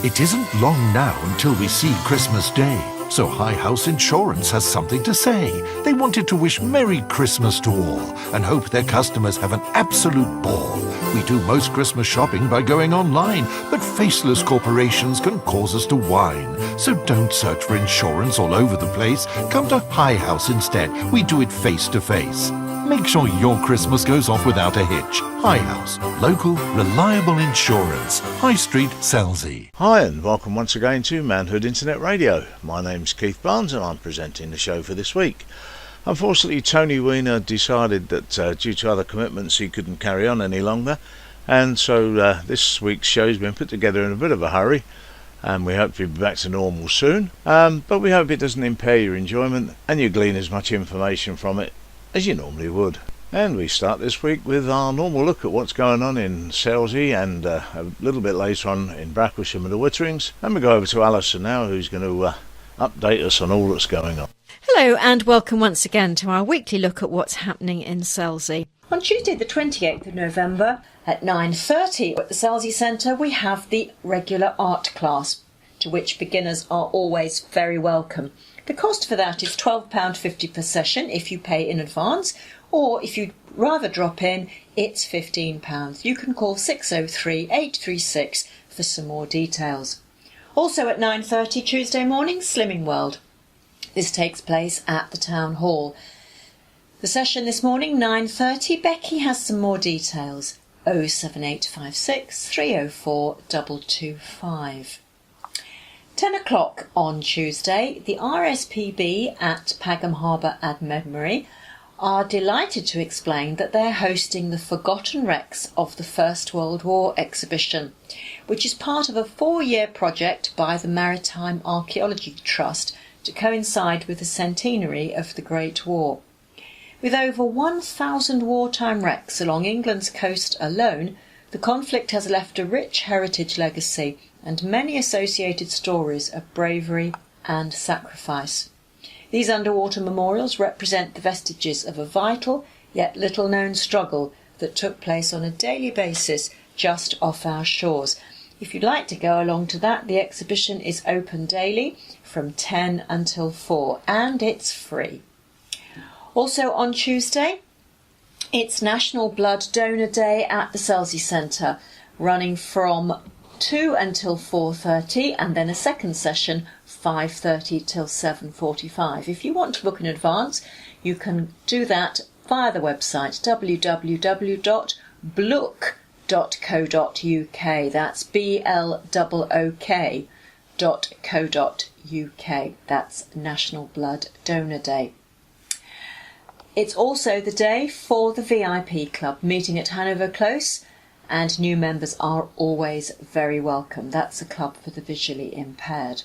It isn't long now until we see Christmas Day, so High House Insurance has something to say. They wanted to wish Merry Christmas to all and hope their customers have an absolute ball. We do most Christmas shopping by going online, but faceless corporations can cause us to whine. So don't search for insurance all over the place. Come to High House instead. We do it face to face. Make sure your Christmas goes off without a hitch. High House. Local, reliable insurance. High Street, Selsey. Hi and welcome once again to Manhood Internet Radio. My name's Keith Barnes and I'm presenting the show for this week. Unfortunately, Tony Weiner decided that due to other commitments he couldn't carry on any longer, and so this week's show's been put together in a bit of a hurry, and we hope to be back to normal soon. But we hope it doesn't impair your enjoyment and you glean as much information from it as you normally would. And we start this week with our normal look at what's going on in Selsey and a little bit later on in Bracklesham and the Witterings. And we go over to Alison now, who's going to update us on all that's going on. Hello and welcome once again to our weekly look at what's happening in Selsey. On Tuesday the 28th of November at 9:30 at the Selsey Centre we have the regular art class, to which beginners are always very welcome. The cost for that is £12.50 per session if you pay in advance, or if you'd rather drop in, it's £15. You can call 603 836 for some more details. Also at 9:30 Tuesday morning, Slimming World. This takes place at the Town Hall. The session this morning, 9:30, Becky has some more details. 07856 304 225. 10 o'clock on Tuesday, the RSPB at Pagham Harbour and Memory are delighted to explain that they're hosting the Forgotten Wrecks of the First World War exhibition, which is part of a 4-year project by the Maritime Archaeology Trust to coincide with the centenary of the Great War. With over 1,000 wartime wrecks along England's coast alone, the conflict has left a rich heritage legacy and many associated stories of bravery and sacrifice. These underwater memorials represent the vestiges of a vital yet little known struggle that took place on a daily basis just off our shores. If you'd like to go along to that, the exhibition is open daily from 10 until 4 and it's free. Also on Tuesday, it's National Blood Donor Day at the Selsey Centre, running from 2 until 4:30 and then a second session 5:30 till 7:45. If you want to book in advance, you can do that via the website www.blook.co.uk. That's BLOOK.co.uk. That's National Blood Donor Day. It's also the day for the VIP Club meeting at Hanover Close, and new members are always very welcome. That's a club for the visually impaired.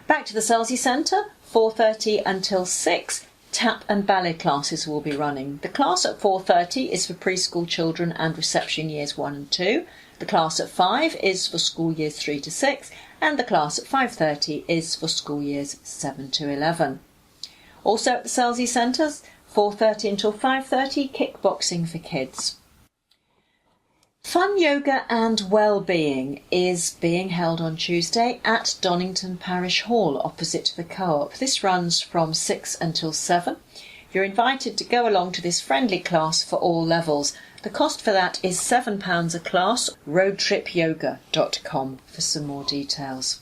Back to the Selsey Centre, 4:30 until 6, tap and ballet classes will be running. The class at 4:30 is for preschool children and reception years 1 and 2. The class at 5 is for school years 3 to 6, and the class at 5:30 is for school years 7 to 11. Also at the Selsey Centre, 4:30 until 5:30, kickboxing for kids. Fun Yoga and Wellbeing is being held on Tuesday at Donington Parish Hall opposite the Co-op. This runs from 6 until 7. You're invited to go along to this friendly class for all levels. The cost for that is £7 a class. roadtripyoga.com for some more details.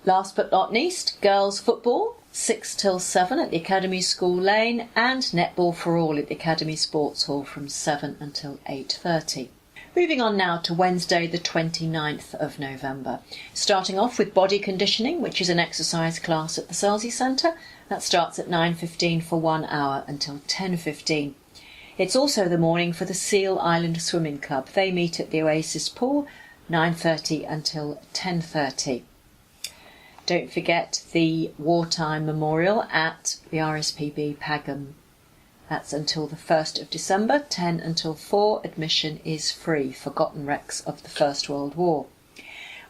Last but not least, girls football, 6 till 7 at the Academy School Lane, and netball for all at the Academy Sports Hall from 7 until 8:30. Moving on now to Wednesday the 29th of November. Starting off with body conditioning, which is an exercise class at the Selsey Centre. That starts at 9:15 for 1 hour until 10:15. It's also the morning for the Seal Island Swimming Club. They meet at the Oasis Pool, 9:30 until 10:30. Don't forget the Wartime Memorial at the RSPB Pagham. That's until the 1st of December, 10 until 4. Admission is free. Forgotten Wrecks of the First World War.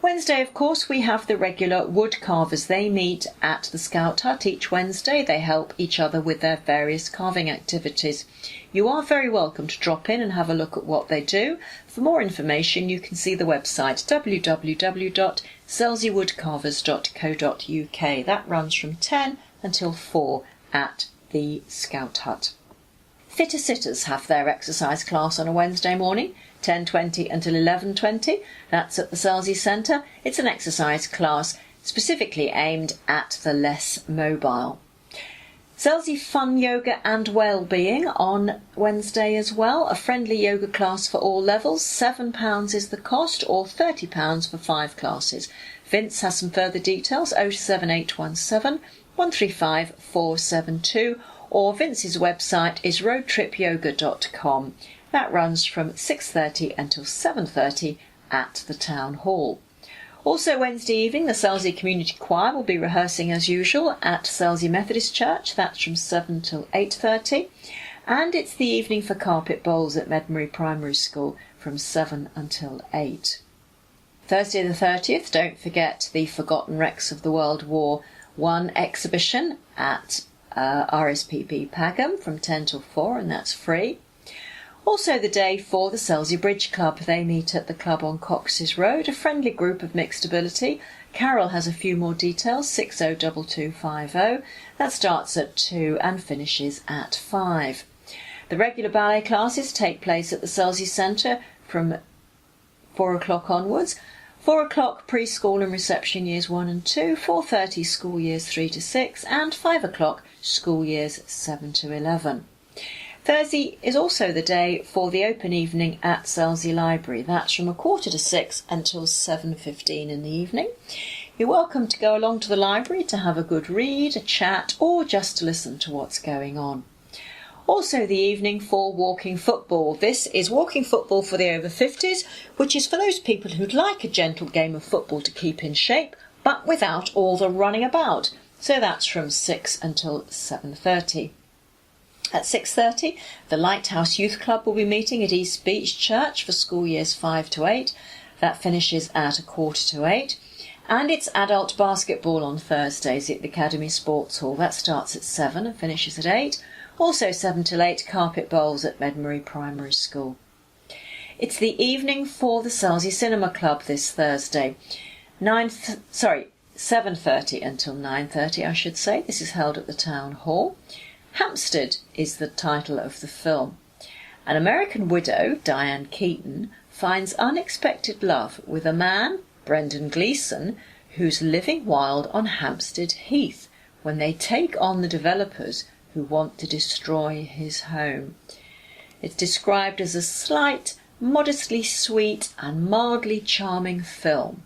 Wednesday, of course, we have the regular wood carvers. They meet at the Scout Hut each Wednesday. They help each other with their various carving activities. You are very welcome to drop in and have a look at what they do. For more information, you can see the website www.selseywoodcarvers.co.uk. That runs from 10 until 4 at the Scout Hut. Fitter Sitters have their exercise class on a Wednesday morning, 10:20 until 11:20. That's at the Selsey Centre. It's an exercise class specifically aimed at the less mobile. Selsey Fun Yoga and Wellbeing on Wednesday as well. A friendly yoga class for all levels. £7 is the cost, or £30 for 5 classes. Vince has some further details, 07817 135 472, or Vince's website is roadtripyoga.com. That runs from 6:30 until 7:30 at the Town Hall. Also Wednesday evening, the Selsey Community Choir will be rehearsing as usual at Selsey Methodist Church. That's from 7 till 8:30. And it's the evening for carpet bowls at Medmery Primary School from 7 until 8. Thursday the 30th, don't forget the Forgotten Wrecks of the World War I exhibition at RSPB Pagham from 10 till 4, and that's free. Also the day for the Selsey Bridge Club. They meet at the club on Cox's Road, a friendly group of mixed ability. Carol has a few more details, 602250. That starts at 2 and finishes at 5. The regular ballet classes take place at the Selsey Centre from 4 o'clock onwards. 4 o'clock preschool and reception years 1 and 2, 4:30 school years 3 to 6, and 5 o'clock school years 7 to 11. Thursday is also the day for the open evening at Selsey Library. That's from 5:45 until 7:15 in the evening. You're welcome to go along to the library to have a good read, a chat, or just to listen to what's going on. Also the evening for walking football. This is walking football for the over 50s, which is for those people who'd like a gentle game of football to keep in shape, but without all the running about. So that's from 6 until 7:30. At 6:30, the Lighthouse Youth Club will be meeting at East Beach Church for school years 5 to 8. That finishes at 7:45. And it's adult basketball on Thursdays at the Academy Sports Hall. That starts at 7 and finishes at 8. Also 7 till 8, carpet bowls at Medmery Primary School. It's the evening for the Selsey Cinema Club this Thursday. 7:30 until 9:30, I should say. This is held at the Town Hall. Hampstead is the title of the film. An American widow, Diane Keaton, finds unexpected love with a man, Brendan Gleeson, who's living wild on Hampstead Heath when they take on the developers who want to destroy his home. It's described as a slight, modestly sweet and mildly charming film.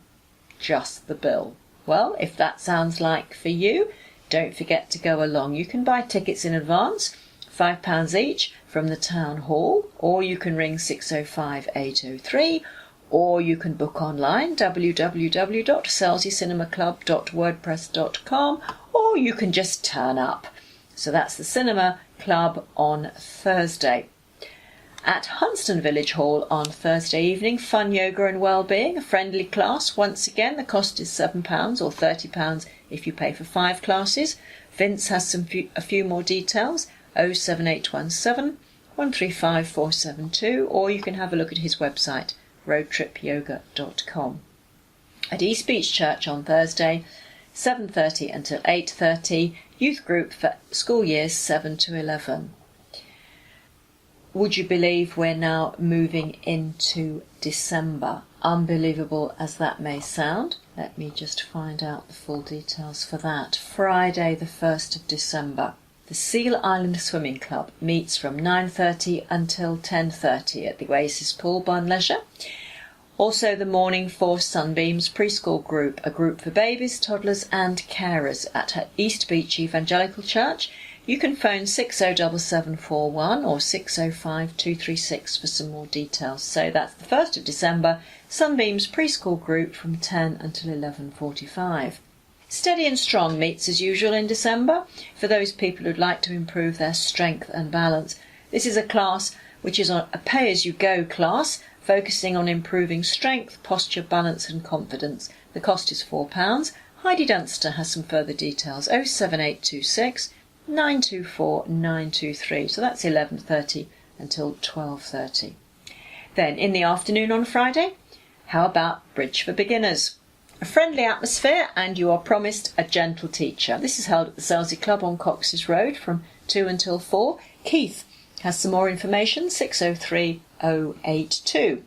Just the bill. Well, if that sounds like for you, don't forget to go along. You can buy tickets in advance, £5 each, from the Town Hall, or you can ring 605 803, or you can book online, www.selseycinemaclub.wordpress.com, or you can just turn up. So that's the Cinema Club on Thursday. At Hunston Village Hall on Thursday evening, Fun Yoga and Wellbeing, a friendly class. Once again, the cost is £7 or £30 if you pay for 5 classes. Vince has a few more details, 07817 135 472, or you can have a look at his website, roadtripyoga.com. At East Beach Church on Thursday, 7:30 until 8:30, youth group for school years 7 to 11. Would you believe we're now moving into December? Unbelievable as that may sound. Let me just find out the full details for that. Friday the 1st of December. The Seal Island Swimming Club meets from 9:30 until 10:30 at the Oasis Pool, Barnleisure. Also the morning for Sunbeams Preschool Group, a group for babies, toddlers and carers at East Beach Evangelical Church. You can phone 607741 or 605236 for some more details. So that's the 1st of December, Sunbeams Preschool Group from 10 until 11:45. Steady and Strong meets as usual in December for those people who'd like to improve their strength and balance. This is a class which is a pay-as-you-go class focusing on improving strength, posture, balance and confidence. The cost is £4. Heidi Dunster has some further details. 07826 924 923. So that's 11:30 until 12:30. Then in the afternoon on Friday, how about Bridge for Beginners? A friendly atmosphere and you are promised a gentle teacher. This is held at the Selsey Club on Cox's Road from 2 until 4. Keith has some more information, 603 082.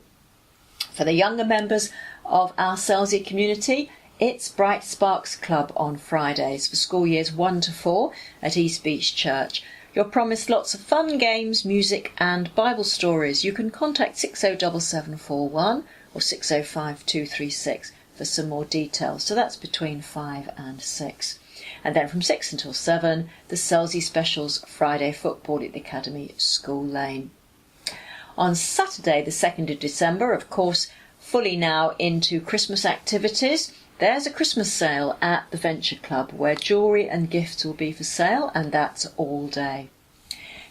For the younger members of our Selsey community, it's Bright Sparks Club on Fridays for school years 1 to 4 at East Beach Church. You're promised lots of fun, games, music and Bible stories. You can contact 607741 or 605236 for some more details. So that's between 5 and 6. And then from 6 until 7, the Selsey Specials Friday Football at the Academy, School Lane. On Saturday, the 2nd of December, of course, fully now into Christmas activities, there's a Christmas sale at the Venture Club where jewellery and gifts will be for sale, and that's all day.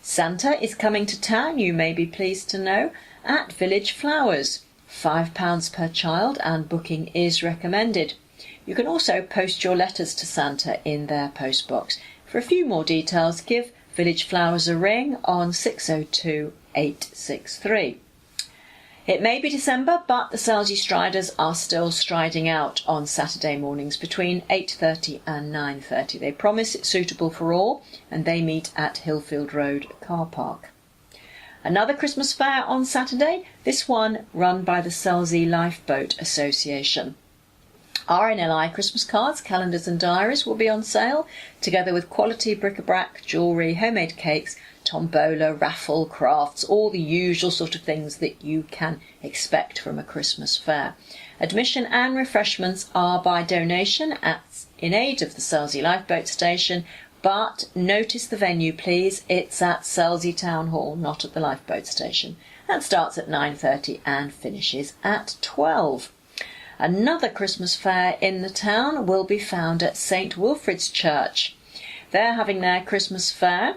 Santa is coming to town, you may be pleased to know, at Village Flowers. £5 per child and booking is recommended. You can also post your letters to Santa in their postbox. For a few more details, give Village Flowers a ring on 602 863. It may be December, but the Selsey Striders are still striding out on Saturday mornings between 8:30 and 9:30. They promise it's suitable for all, and they meet at Hillfield Road car park. Another Christmas fair on Saturday, this one run by the Selsey Lifeboat Association. RNLI Christmas cards, calendars and diaries will be on sale, together with quality bric-a-brac, jewellery, homemade cakes, tombola, raffle, crafts, all the usual sort of things that you can expect from a Christmas fair. Admission and refreshments are by donation in aid of the Selsey Lifeboat Station, but notice the venue please, it's at Selsey Town Hall, not at the Lifeboat Station. That starts at 9:30 and finishes at 12. Another Christmas fair in the town will be found at St Wilfrid's Church. They're having their Christmas fair.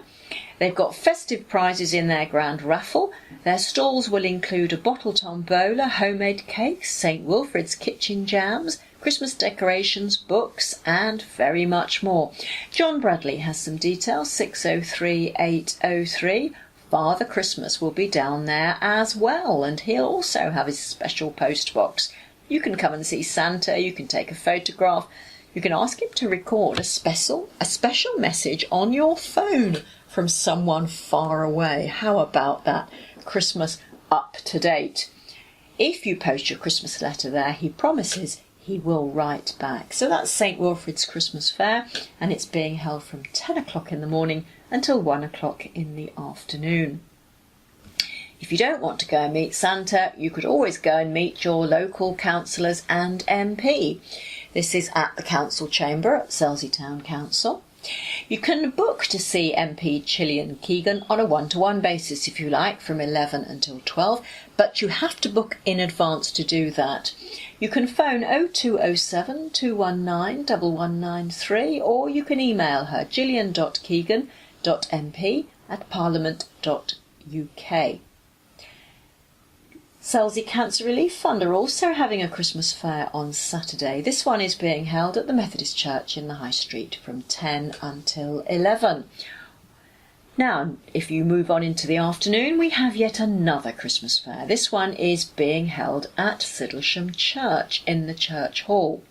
They've got festive prizes in their grand raffle. Their stalls will include a bottle tombola, homemade cakes, St Wilfrid's kitchen jams, Christmas decorations, books and very much more. John Bradley has some details, 603 803. Father Christmas will be down there as well, and he'll also have his special post box. You can come and see Santa, you can take a photograph, you can ask him to record a special message on your phone from someone far away. How about that? Christmas up to date. If you post your Christmas letter there, he promises he will write back. So that's St Wilfrid's Christmas Fair, and it's being held from 10 o'clock in the morning until 1 o'clock in the afternoon. If you don't want to go and meet Santa, you could always go and meet your local councillors and MP. This is at the council chamber at Selsey Town Council. You can book to see MP Gillian Keegan on a one-to-one basis if you like, from 11 until 12, but you have to book in advance to do that. You can phone 0207 219 1193, or you can email her gillian.keegan.mp@parliament.uk. Selsey Cancer Relief Fund are also having a Christmas fair on Saturday. This one is being held at the Methodist Church in the High Street from 10 until 11. Now, if you move on into the afternoon, we have yet another Christmas fair. This one is being held at Siddlesham Church in the church hall.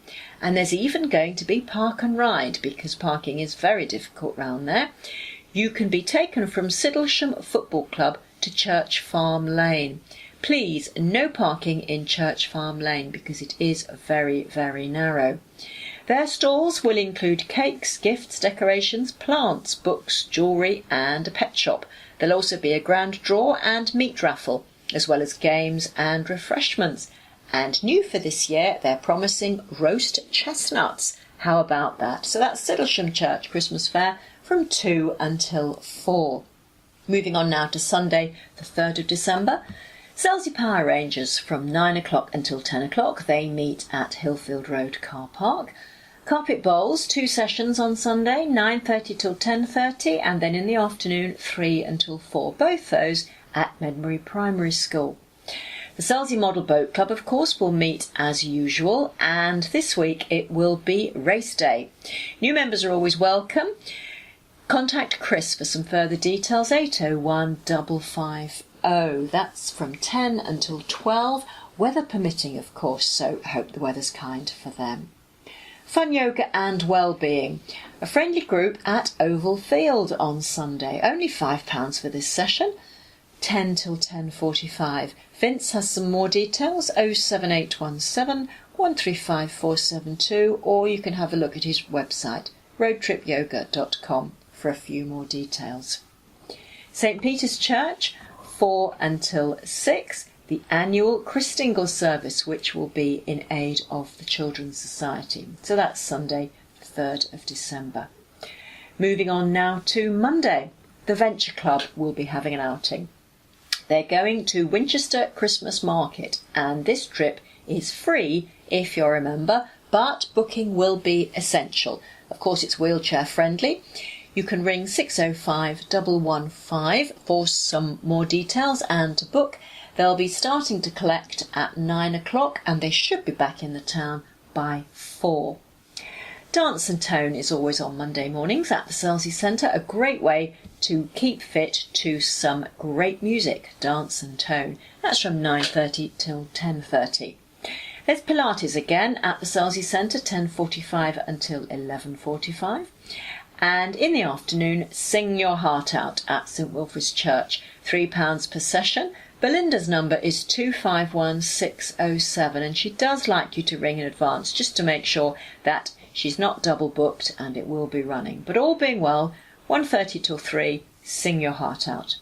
And there's even going to be park and ride, because parking is very difficult round there. You can be taken from Siddlesham Football Club to Church Farm Lane. Please, no parking in Church Farm Lane because it is very, very narrow. Their stalls will include cakes, gifts, decorations, plants, books, jewellery and a pet shop. There'll also be a grand draw and meat raffle, as well as games and refreshments. And new for this year, they're promising roast chestnuts. How about that? So that's Siddlesham Church Christmas Fair from 2 until 4. Moving on now to Sunday, the 3rd of December. Selsey Power Rangers from 9 o'clock until 10 o'clock. They meet at Hillfield Road car park. Carpet Bowls, 2 sessions on Sunday, 9:30 till 10:30, and then in the afternoon 3 until 4. Both those at Medbury Primary School. The Selsey Model Boat Club, of course, will meet as usual, and this week it will be race day. New members are always welcome. Contact Chris for some further details, 801 550. That's from 10 until 12, weather permitting, of course, so I hope the weather's kind for them. Fun Yoga and Wellbeing, a friendly group at Oval Field on Sunday. Only £5 for this session, 10 till 10:45. Vince has some more details, 07817 135 472, or you can have a look at his website, roadtripyoga.com, for a few more details. St Peter's Church, 4 until 6, the annual Christingle service, which will be in aid of the Children's Society. So that's Sunday, 3rd of December. Moving on now to Monday, the Venture Club will be having an outing. They're going to Winchester Christmas Market, and this trip is free if you're a member, but booking will be essential. Of course, it's wheelchair friendly. You can ring 605 115 for some more details and to book. They'll be starting to collect at 9 o'clock and they should be back in the town by 4. Dance and Tone is always on Monday mornings at the Selsey Centre, a great way to keep fit to some great music, Dance and Tone. That's from 9:30 till 10:30. There's Pilates again at the Selsey Centre, 10:45 until 11:45. And in the afternoon, Sing Your Heart Out at St Wilfrid's Church, £3 per session. Belinda's number is 251607, and she does like you to ring in advance just to make sure that she's not double booked and it will be running. But all being well, 1:30 till 3, Sing Your Heart Out.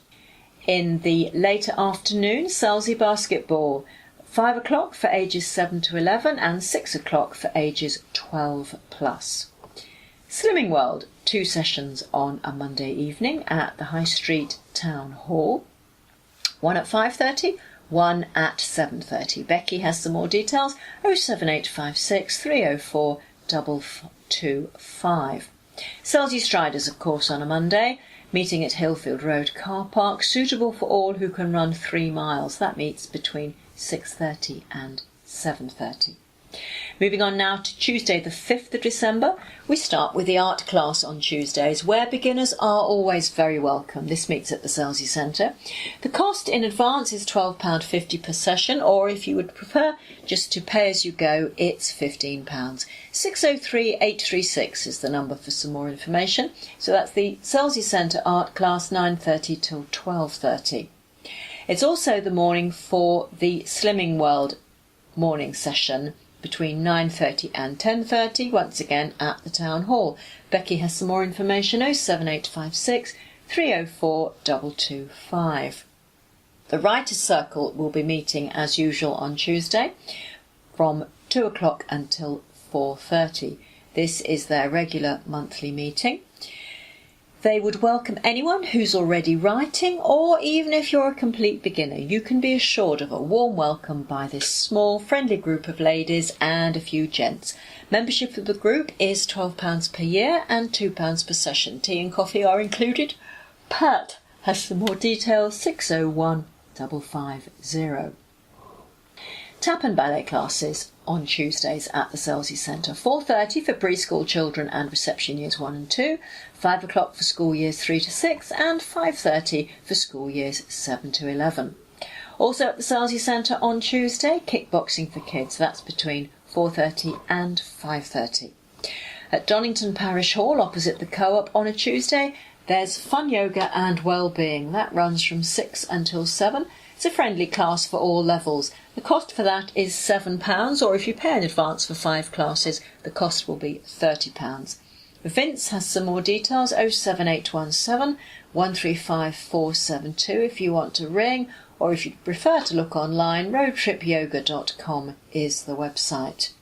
In the later afternoon, Selsey Basketball, 5 o'clock for ages 7 to 11 and 6 o'clock for ages 12 plus. Slimming World, 2 sessions on a Monday evening at the High Street Town Hall. One at 5:30, one at 7:30. Becky has some more details, 07856 304 225. Selsey Striders, of course, on a Monday, meeting at Hillfield Road Car Park, suitable for all who can run 3 miles. That meets between 6:30 and 7:30. Moving on now to Tuesday the 5th of December, we start with the art class on Tuesdays, where beginners are always very welcome. This meets at the Selsey Centre. The cost in advance is £12.50 per session, or if you would prefer just to pay as you go, it's £15. 603 836 is the number for some more information. So that's the Selsey Centre art class, 9:30 till 12:30. It's also the morning for the Slimming World morning session, between 9:30 and 10:30, once again at the Town Hall. Becky has some more information, 07856 304 225. The Writers' Circle will be meeting as usual on Tuesday from 2 o'clock until 4:30. This is their regular monthly meeting. They would welcome anyone who's already writing, or even if you're a complete beginner, you can be assured of a warm welcome by this small, friendly group of ladies and a few gents. Membership of the group is £12 per year and £2 per session. Tea and coffee are included. Pat has some more details, 601 550. Tap and ballet classes on Tuesdays at the Selsey Centre. 4:30 for preschool children and reception years 1 and 2, 5 o'clock for school years 3 to 6 and 5:30 for school years 7 to 11. Also at the Selsey Centre on Tuesday, kickboxing for kids. That's between 4:30 and 5:30. At Donington Parish Hall, opposite the Co-op, on a Tuesday, there's Fun Yoga and Wellbeing. That runs from 6 until 7. It's a friendly class for all levels. The cost for that is £7, or if you pay in advance for 5 classes, the cost will be £30. Vince has some more details, 07817 135 472 if you want to ring, or if you prefer to look online, roadtripyoga.com is the website.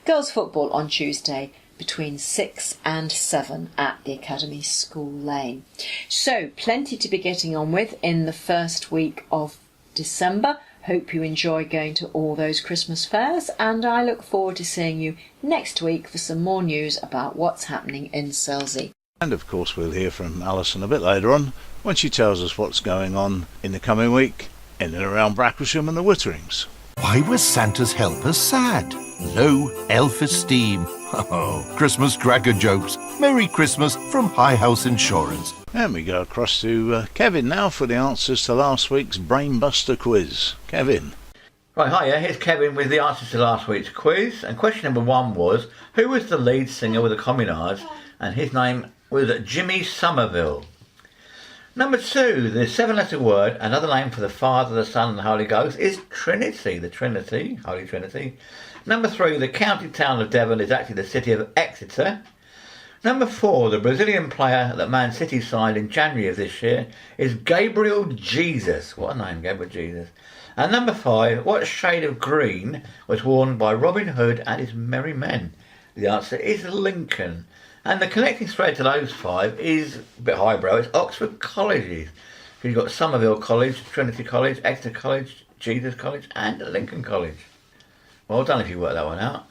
Girls football on Tuesday between 6 and 7 at the Academy School Lane. So, plenty to be getting on with in the first week of December. Hope you enjoy going to all those Christmas fairs, and I look forward to seeing you next week for some more news about what's happening in Selsey. And of course we'll hear from Alison a bit later on when she tells us what's going on in the coming week in and around Bracklesham and the Witterings. Why were Santa's helpers sad? Low elf esteem. Oh, Christmas cracker jokes. Merry Christmas from High House Insurance. And we go across to Kevin now for the answers to last week's Brainbuster quiz. Kevin. Right, hiya, here's Kevin with the answers to last week's quiz. And question number 1 was, who was the lead singer with the Communards? And his name was Jimmy Somerville. Number 2, the 7-letter word, another name for the Father, the Son and the Holy Ghost, is Trinity, the Trinity, Holy Trinity. Number 3, the county town of Devon is actually the city of Exeter. Number 4, the Brazilian player that Man City signed in January of this year is Gabriel Jesus. What a name, Gabriel Jesus. And number 5, what shade of green was worn by Robin Hood and his merry men? The answer is Lincoln. And the connecting thread to those 5 is a bit highbrow. It's Oxford colleges. You've got Somerville College, Trinity College, Exeter College, Jesus College and Lincoln College. Well done if you worked that one out.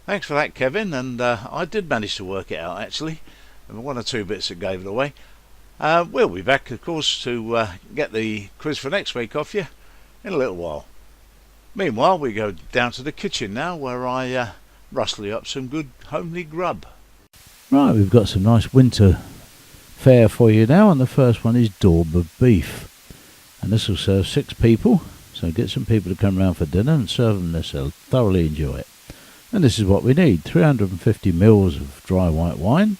Thanks for that, Kevin. And I did manage to work it out, actually. And 1 or 2 bits that gave it away. We'll be back, of course, to get the quiz for next week off you in a little while. Meanwhile, we go down to the kitchen now, where I rustle you up some good homely grub. Right, we've got some nice winter fare for you now, and the first one is Dorber beef. And this will serve 6 people, so get some people to come round for dinner and serve them this. They'll thoroughly enjoy it. And this is what we need: 350 ml of dry white wine,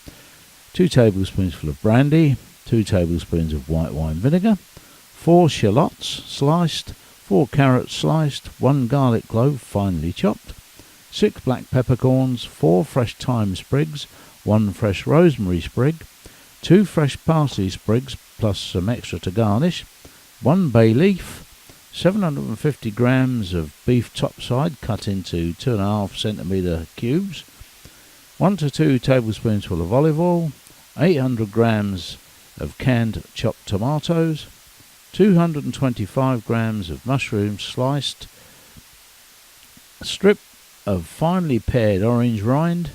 2 tablespoons full of brandy, 2 tablespoons of white wine vinegar, 4 shallots sliced, 4 carrots sliced, 1 garlic clove finely chopped, 6 black peppercorns, 4 fresh thyme sprigs, 1 fresh rosemary sprig, 2 fresh parsley sprigs plus some extra to garnish, 1 bay leaf, 750 grams of beef topside cut into 2.5 centimetre cubes, 1 to 2 tablespoons of olive oil, 800 grams of canned chopped tomatoes, 225 grams of mushrooms sliced, a strip of finely pared orange rind,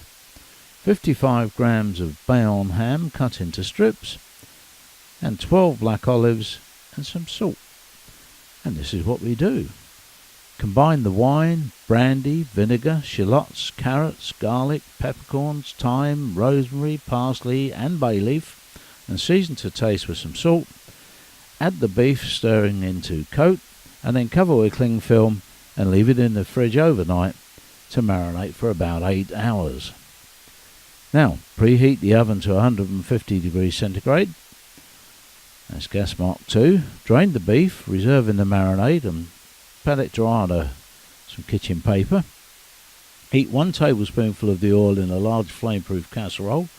55 grams of Bayonne ham cut into strips, and 12 black olives and some salt. And this is what we do. Combine the wine, brandy, vinegar, shallots, carrots, garlic, peppercorns, thyme, rosemary, parsley and bay leaf, and season to taste with some salt. Add the beef, stirring into coat, and then cover with cling film and leave it in the fridge overnight to marinate for about 8 hours. Now, preheat the oven to 150 degrees centigrade. That's gas mark 2. Drain the beef, reserving the marinade, and pat it dry on some kitchen paper. Heat 1 tablespoonful of the oil in a large flame-proof casserole.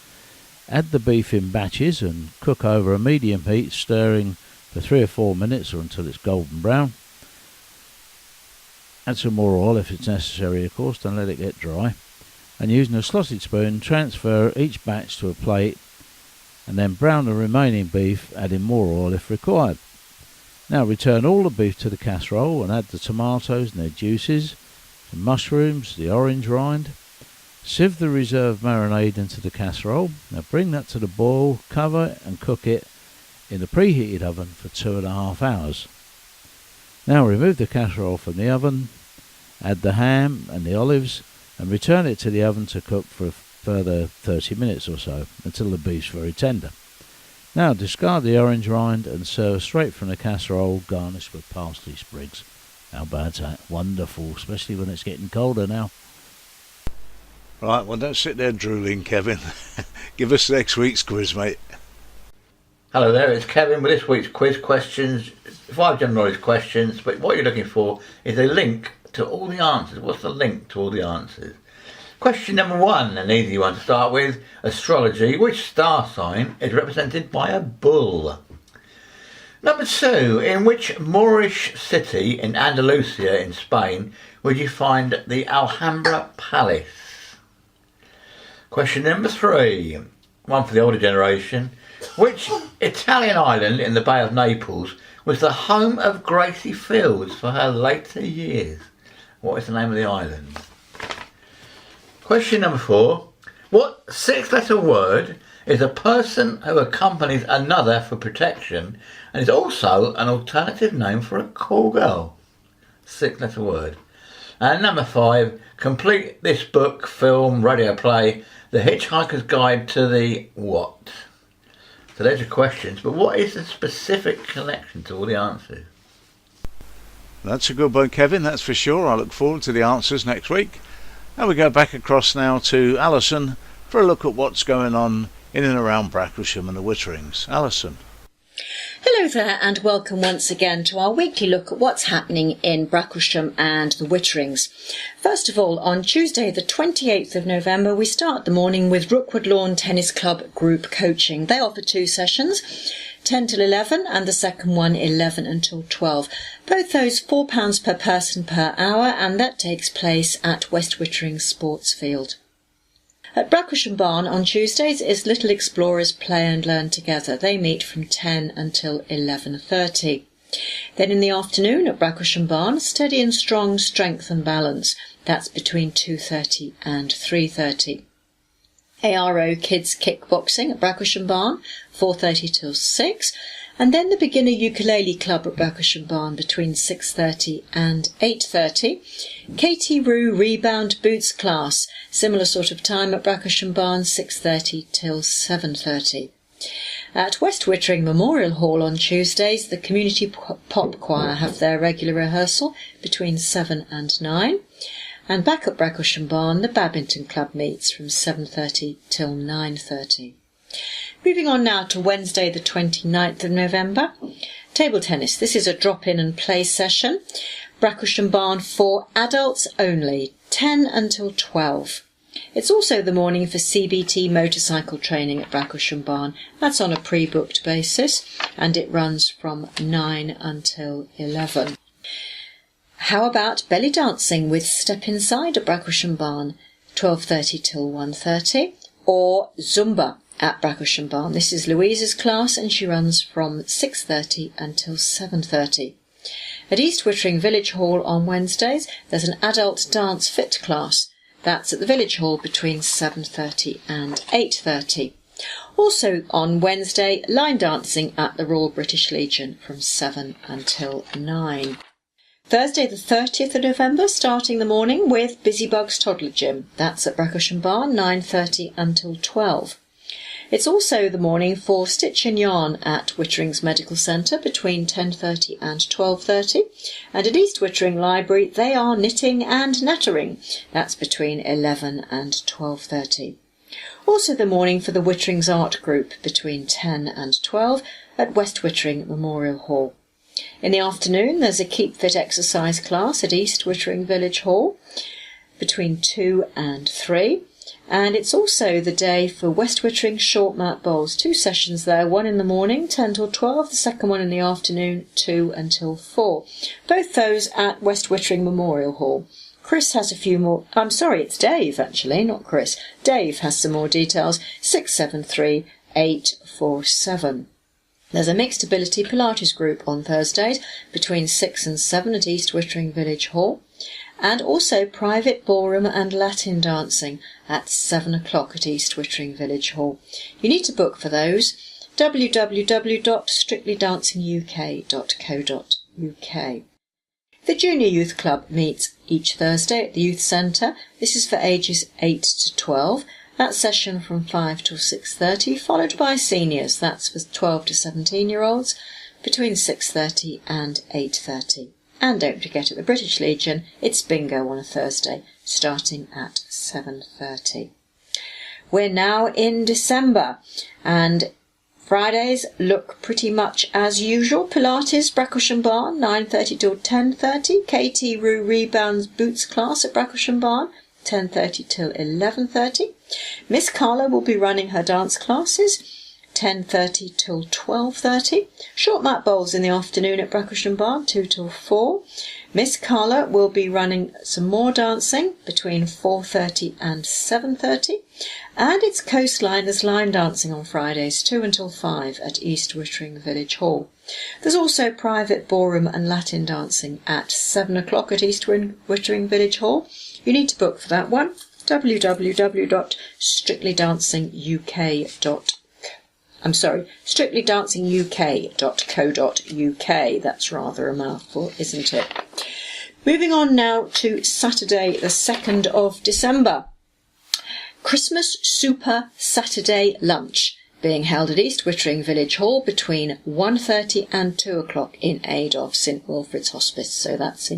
Add the beef in batches and cook over a medium heat, stirring for 3 or 4 minutes or until it's golden brown. Add some more oil if it's necessary, of course, don't let it get dry. And using a slotted spoon, transfer each batch to a plate and then brown the remaining beef, adding more oil if required. Now return all the beef to the casserole and add the tomatoes and their juices, the mushrooms, the orange rind. Sieve the reserved marinade into the casserole. Now bring that to the boil, cover and cook it in the preheated oven for 2.5 hours. Now remove the casserole from the oven, add the ham and the olives and return it to the oven to cook for a further 30 minutes or so until the beef's very tender. Now discard the orange rind and serve straight from the casserole, garnished with parsley sprigs. How bad's that? Wonderful, especially when it's getting colder now. Right, well, don't sit there drooling, Kevin. Give us next week's quiz, mate. Hello there, it's Kevin with this week's quiz questions. 5 general knowledge questions, but what you're looking for is a link to all the answers. What's the link to all the answers? Question number 1, an easy one to start with. Astrology, which star sign is represented by a bull? Number 2, in which Moorish city in Andalusia in Spain would you find the Alhambra Palace? Question number 3, one for the older generation. Which Italian island in the Bay of Naples was the home of Gracie Fields for her later years? What is the name of the island? Question number 4. What 6-letter word is a person who accompanies another for protection and is also an alternative name for a call girl. 6-letter word. And number 5, complete this book, film, radio play, The Hitchhiker's Guide to the what? So there's your questions, but what is the specific connection to all the answers? That's a good one, Kevin, that's for sure. I look forward to the answers next week. And we go back across now to Alison for a look at what's going on in and around Bracklesham and the Witterings. Alison. Hello there and welcome once again to our weekly look at what's happening in Bracklesham and the Witterings. First of all, on Tuesday the 28th of November we start the morning with Rookwood Lawn Tennis Club group coaching. They offer 2 sessions, 10 till 11 and the second one 11 until 12. Both those £4 per person per hour, and that takes place at West Wittering Sports Field. At Bracklesham Barn on Tuesdays is Little Explorers Play and Learn Together. They meet from 10 until 11:30. Then in the afternoon at Bracklesham Barn, Steady and Strong Strength and Balance. That's between 2:30 and 3:30. ARO Kids Kickboxing at Bracklesham Barn, 4:30 till 6. And then the Beginner Ukulele Club at Bracklesham Barn between 6:30 and 8:30. Katie Rue Rebound Boots Class, similar sort of time at Bracklesham Barn, 6:30 till 7:30. At West Wittering Memorial Hall on Tuesdays, the Community Pop Choir have their regular rehearsal between 7 and 9. And back at Bracklesham Barn, the Badminton Club meets from 7:30 till 9:30. Moving on now to Wednesday the 29th of November. Table tennis. This is a drop-in and play session. Bracklesham Barn for adults only, 10 until 12. It's also the morning for CBT motorcycle training at Bracklesham Barn. That's on a pre-booked basis and it runs from 9 until 11. How about belly dancing with Step Inside at Bracklesham Barn, 12:30 till 1:30, or Zumba at Bracklesham Barn. This is Louisa's class and she runs from 6:30 until 7:30. At East Wittering Village Hall on Wednesdays, there's an adult dance fit class. That's at the Village Hall between 7:30 and 8:30. Also on Wednesday, line dancing at the Royal British Legion from 7 until 9. Thursday the 30th of November, starting the morning with Busybugs Toddler Gym. That's at Bracklesham Barn, 9:30 until 12. It's also the morning for Stitch and Yarn at Wittering's Medical Centre between 10:30 and 12:30. And at East Wittering Library, they are knitting and nattering. That's between 11 and 12:30. Also the morning for the Wittering's Art Group between 10 and 12 at West Wittering Memorial Hall. In the afternoon, there's a Keep Fit exercise class at East Wittering Village Hall between 2 and 3. And it's also the day for West Wittering Short Mat Bowls. 2 sessions there, one in the morning, 10 till 12, the second one in the afternoon, 2 until 4. Both those at West Wittering Memorial Hall. Chris has a few more, it's Dave actually, not Chris. Dave has some more details, 673-847. There's a mixed ability Pilates group on Thursdays between 6 and 7 at East Wittering Village Hall. And also private ballroom and Latin dancing at 7 o'clock at East Wittering Village Hall. You need to book for those. www.strictlydancinguk.co.uk. The Junior Youth Club meets each Thursday at the Youth Centre. This is for ages 8 to 12. That session from 5 till 6:30, followed by seniors. That's for 12 to 17-year-olds between 6:30 and 8:30. And don't forget, at the British Legion, it's bingo on a Thursday, starting at 7:30. We're now in December, and Fridays look pretty much as usual. Pilates, Bracklesham Barn, 9:30 till 10:30. Katie Rue Rebounds Boots class at Bracklesham Barn, 10:30 till 11:30. Miss Carla will be running her dance classes, 10:30 till 12:30. Short mat bowls in the afternoon at Bracklesham Barn, 2 till 4. Miss Carla will be running some more dancing between 4:30 and 7:30. And it's Coastliners line dancing on Fridays, 2 until 5 at East Wittering Village Hall. There's also private ballroom and Latin dancing at 7 o'clock at East Wittering Village Hall. You need to book for that one. www.strictlydancinguk.co.uk. strictlydancinguk.co.uk. That's rather a mouthful, isn't it? Moving on now to Saturday the 2nd of December. Christmas Super Saturday Lunch, being held at East Wittering Village Hall between 1:30 and 2 o'clock in aid of St Wilfrid's Hospice. So that's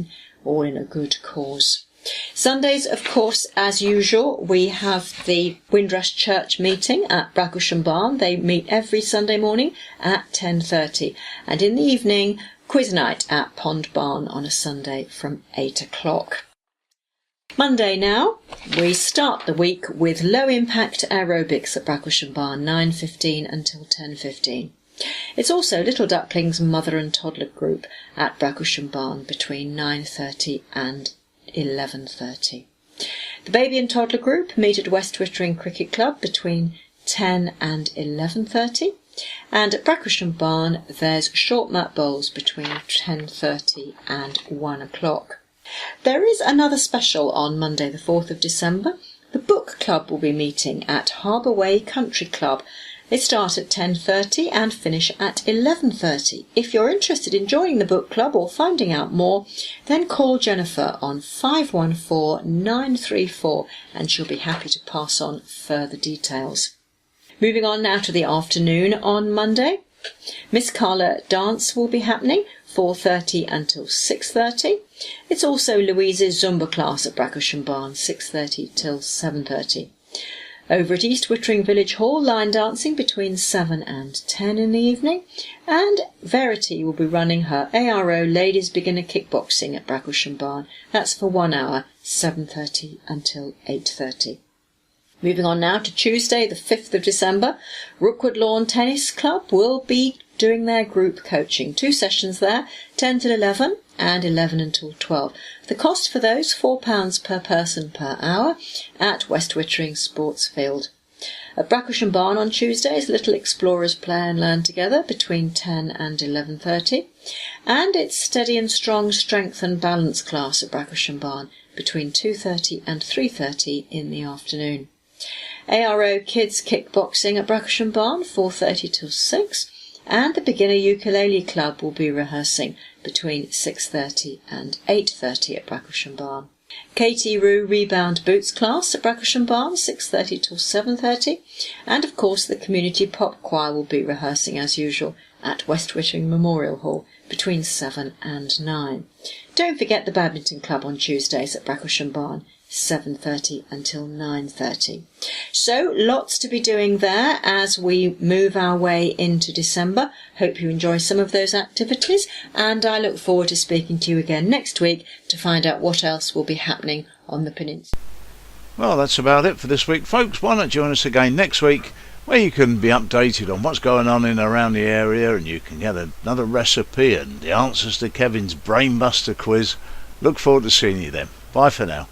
all in a good cause. Sundays, of course, as usual, we have the Windrush Church meeting at Bracklesham Barn. They meet every Sunday morning at 10:30. And in the evening, quiz night at Pond Barn on a Sunday from 8 o'clock. Monday now, we start the week with low impact aerobics at Bracklesham Barn, 9:15 until 10:15. It's also Little Ducklings Mother and Toddler Group at Bracklesham Barn between 9:30 and 11:30. The Baby and Toddler Group meet at West Wittering Cricket Club between 10 and 11:30. And at Bracklesham Barn, there's short mat bowls between 10:30 and 1 o'clock. There is another special on Monday the 4th of December. The book club will be meeting at Harbour Way Country Club. They start at 10:30 and finish at 11:30. If you're interested in joining the book club or finding out more, then call Jennifer on 514-934 and she'll be happy to pass on further details. Moving on now to the afternoon on Monday. Miss Carla Dance will be happening 4:30 until 6:30. It's also Louise's Zumba class at Bracklesham Barn, 6:30 till 7:30. Over at East Wittering Village Hall, line dancing between 7 and 10 in the evening. And Verity will be running her ARO Ladies Beginner Kickboxing at Bracklesham Barn. That's for 1 hour, 7:30 until 8:30. Moving on now to Tuesday, the 5th of December, Rookwood Lawn Tennis Club will be doing their group coaching. 2 sessions there, 10 till 11 and 11 until 12. The cost for those, £4 per person per hour at West Wittering Sports Field. At Bracklesham Barn on Tuesdays, Little Explorers Play and Learn Together between 10 and 11:30. And it's Steady and Strong Strength and Balance class at Bracklesham Barn between 2:30 and 3:30 in the afternoon. ARO Kids Kickboxing at Bracklesham Barn, 4:30 till 6, and the Beginner Ukulele Club will be rehearsing between 6:30 and 8:30 at Bracklesham Barn. Katie Roo Rebound Boots class at Bracklesham Barn, 6:30 till 7:30, and of course the Community Pop Choir will be rehearsing as usual at West Wittering Memorial Hall between 7 and 9. Don't forget the Badminton Club on Tuesdays at Bracklesham Barn, 7:30 until 9:30. So lots to be doing there as we move our way into December. Hope you enjoy some of those activities, and I look forward to speaking to you again next week to find out what else will be happening on the peninsula. Well, that's about it for this week, folks. Why not join us again next week, where you can be updated on what's going on in and around the area, and you can get another recipe and the answers to Kevin's Brainbuster quiz. Look forward to seeing you then. Bye for now.